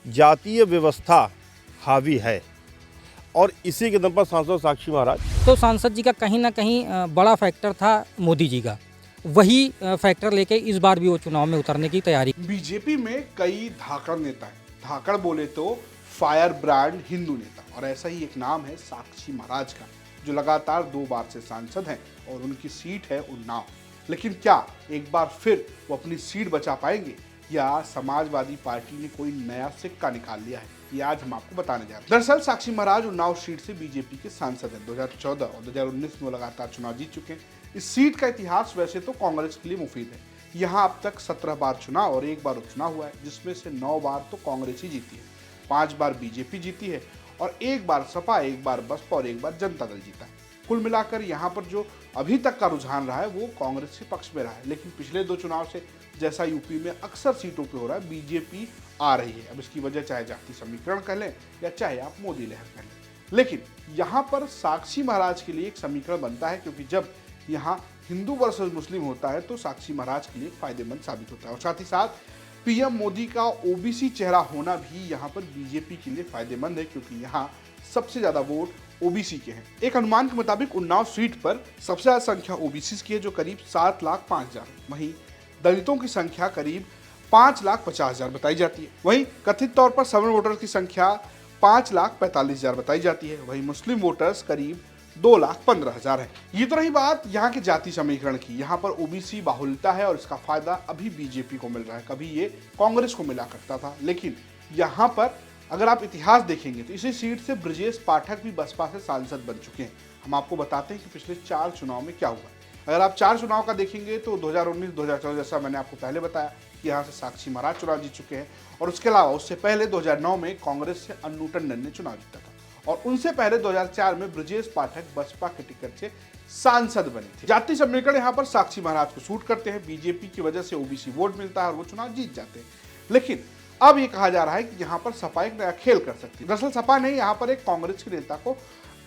जातीय व्यवस्था हावी है और इसी के दम पर सांसद साक्षी महाराज। तो सांसद जी का कहीं ना कहीं बड़ा फैक्टर था मोदी जी का, वही फैक्टर लेके इस बार भी वो चुनाव में उतरने की तैयारी। बीजेपी में कई धाकड़ नेता हैं। धाकड़ बोले तो फायर ब्रांड हिंदू नेता, और ऐसा ही एक नाम है साक्षी महाराज का, जो लगातार 2 बार से सांसद हैं और उनकी सीट है उन्नाव। लेकिन क्या एक बार फिर वो अपनी सीट बचा पाएंगे या समाजवादी पार्टी ने कोई नया सिक्का निकाल लिया है, ये आज हम आपको बताने जा रहे हैं। दरअसल साक्षी महाराज उन्नाव सीट से बीजेपी के सांसद हैं। 2014 और 2019 में लगातार चुनाव जीत चुके हैं। इस सीट का इतिहास वैसे तो कांग्रेस के लिए मुफीद है। यहाँ अब तक 17 बार चुनाव और 1 बार उपचुनाव हुआ है, जिसमें से 9 बार तो कांग्रेस ही जीती है, 5 बार बीजेपी जीती है और 1 बार सपा, 1 बार बसपा और 1 बार जनता दल जीता है। कुल मिलाकर यहाँ पर जो अभी तक का रुझान रहा है वो कांग्रेस के पक्ष में रहा है। लेकिन पिछले 2 चुनाव से जैसा यूपी में अक्सर सीटों पे हो रहा है, बीजेपी आ रही है। अब इसकी वजह चाहे जाति समीकरण कह लें या चाहे आप मोदी लहर कह लें, लेकिन यहाँ पर साक्षी महाराज के लिए एक समीकरण बनता है, क्योंकि जब यहाँ हिंदू वर्सेस मुस्लिम होता है तो साक्षी महाराज के लिए फायदेमंद साबित होता है। और साथ ही साथ पीएम मोदी का ओबीसी चेहरा होना भी यहाँ पर बीजेपी के लिए फायदेमंद है, क्योंकि यहाँ सबसे ज्यादा वोट ओबीसी के हैं। एक अनुमान के मुताबिक उन्नाव सीट पर सबसे ज्यादा संख्या ओबीसी की है, जो करीब 7,05,000। वहीं दलितों की संख्या करीब 5,50,000 बताई जाती है। वहीं कथित तौर पर सवर्ण वोटर्स की संख्या 5,45,000 बताई जाती है। वहीं मुस्लिम वोटर्स करीब 2,15,000 है। ये तो रही बात यहाँ के जाति समीकरण की। यहाँ पर ओबीसी बाहुल्यता है और इसका फायदा अभी बीजेपी को मिल रहा है, कभी ये कांग्रेस को मिला करता था। लेकिन यहाँ पर अगर आप इतिहास देखेंगे तो इसी सीट से ब्रजेश पाठक भी बसपा से सांसद बन चुके हैं। हम आपको बताते हैं कि पिछले 4 चुनाव में क्या हुआ। अगर आप 4 चुनाव का देखेंगे तो 2019, 2014, जैसा मैंने आपको पहले बताया कि यहाँ से साक्षी महाराज चुनाव जीत चुके हैं, और उसके अलावा उससे पहले 2009 में कांग्रेस से अन्नू टंडन ने चुनाव जीता था, और उनसे पहले 2004 में ब्रजेश पाठक बसपा के टिकट से सांसद बने थे। जाति समीकरण यहाँ पर साक्षी महाराज को सूट करते हैं। बीजेपी की वजह से ओबीसी वोट मिलता है और वो चुनाव जीत जाते हैं। लेकिन अब ये कहा जा रहा है कि यहाँ पर सपा एक नया खेल कर सकती है। दरअसल सपा ने यहाँ पर एक कांग्रेस के नेता को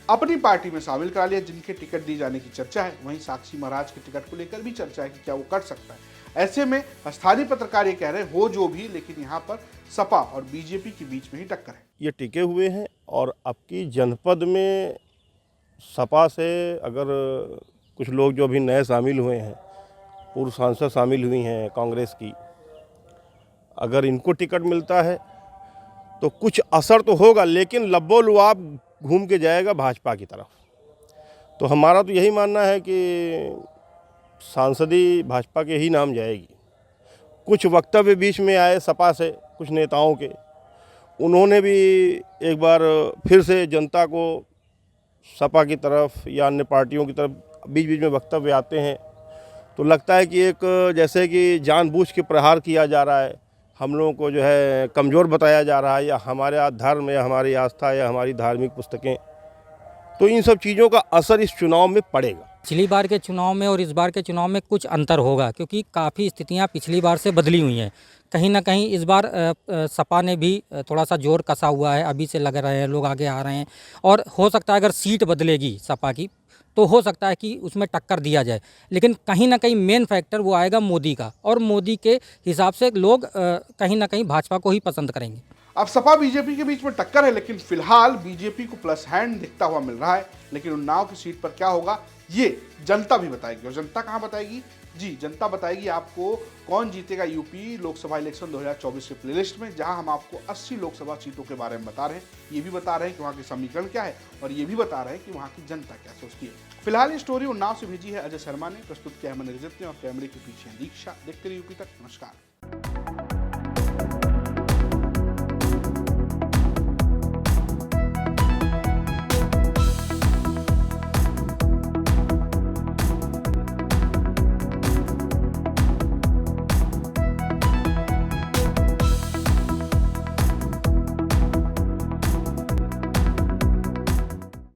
अपनी पार्टी में शामिल करा लिया, जिनके टिकट दिए जाने की चर्चा है। वहीं साक्षी महाराज के टिकट को लेकर भी चर्चा है कि क्या वो कर सकता है। ऐसे में स्थानीय पत्रकार ये कह रहे हैं हो जो भी, लेकिन यहाँ पर सपा और बीजेपी के बीच में ही टक्कर है। ये टिके हुए हैं और अब की जनपद में सपा से अगर कुछ लोग जो अभी नए शामिल हुए हैं, पूर्व सांसद शामिल हुई हैं कांग्रेस की, अगर इनको टिकट मिलता है तो कुछ असर तो होगा, लेकिन लब्बो-लुआब घूम के जाएगा भाजपा की तरफ। तो हमारा तो यही मानना है कि सांसदी भाजपा के ही नाम जाएगी। कुछ वक्तव्य बीच में आए सपा से कुछ नेताओं के, उन्होंने भी एक बार फिर से जनता को सपा की तरफ या अन्य पार्टियों की तरफ बीच बीच में वक्तव्य आते हैं, तो लगता है कि एक जैसे कि जानबूझ के प्रहार किया जा रहा है, हम लोगों को जो है कमज़ोर बताया जा रहा है, या हमारा धर्म या हमारी आस्था या हमारी धार्मिक पुस्तकें। तो इन सब चीज़ों का असर इस चुनाव में पड़ेगा। पिछली बार के चुनाव में और इस बार के चुनाव में कुछ अंतर होगा, क्योंकि काफ़ी स्थितियां पिछली बार से बदली हुई हैं। कहीं ना कहीं इस बार सपा ने भी थोड़ा सा जोर कसा हुआ है, अभी से लग रहे हैं, लोग आगे आ रहे हैं, और हो सकता है अगर सीट बदलेगी सपा की तो हो सकता है कि उसमें टक्कर दिया जाए। लेकिन कहीं ना कहीं मेन फैक्टर वो आएगा मोदी का, और मोदी के हिसाब से लोग कहीं ना कहीं भाजपा को ही पसंद करेंगे। अब सपा बीजेपी के बीच में टक्कर है, लेकिन फिलहाल बीजेपी को प्लस हैंड दिखता हुआ मिल रहा है। लेकिन उन्नाव की सीट पर क्या होगा ये जनता भी बताएगी। और जनता कहां बताएगी? जी, जनता बताएगी आपको कौन जीतेगा यूपी लोकसभा इलेक्शन 2024 के प्लेलिस्ट में, जहां हम आपको 80 लोकसभा सीटों के बारे में बता रहे हैं। ये भी बता रहे हैं कि वहां के समीकरण क्या है, और ये भी बता रहे हैं कि वहां की जनता क्या सोचती है। फिलहाल ये स्टोरी उन्नाव से भेजी है अजय शर्मा ने, प्रस्तुत किया है मनोरंजन ने, और कैमरे के पीछे दीक्षा। देखते रहिए यूपी तक। नमस्कार।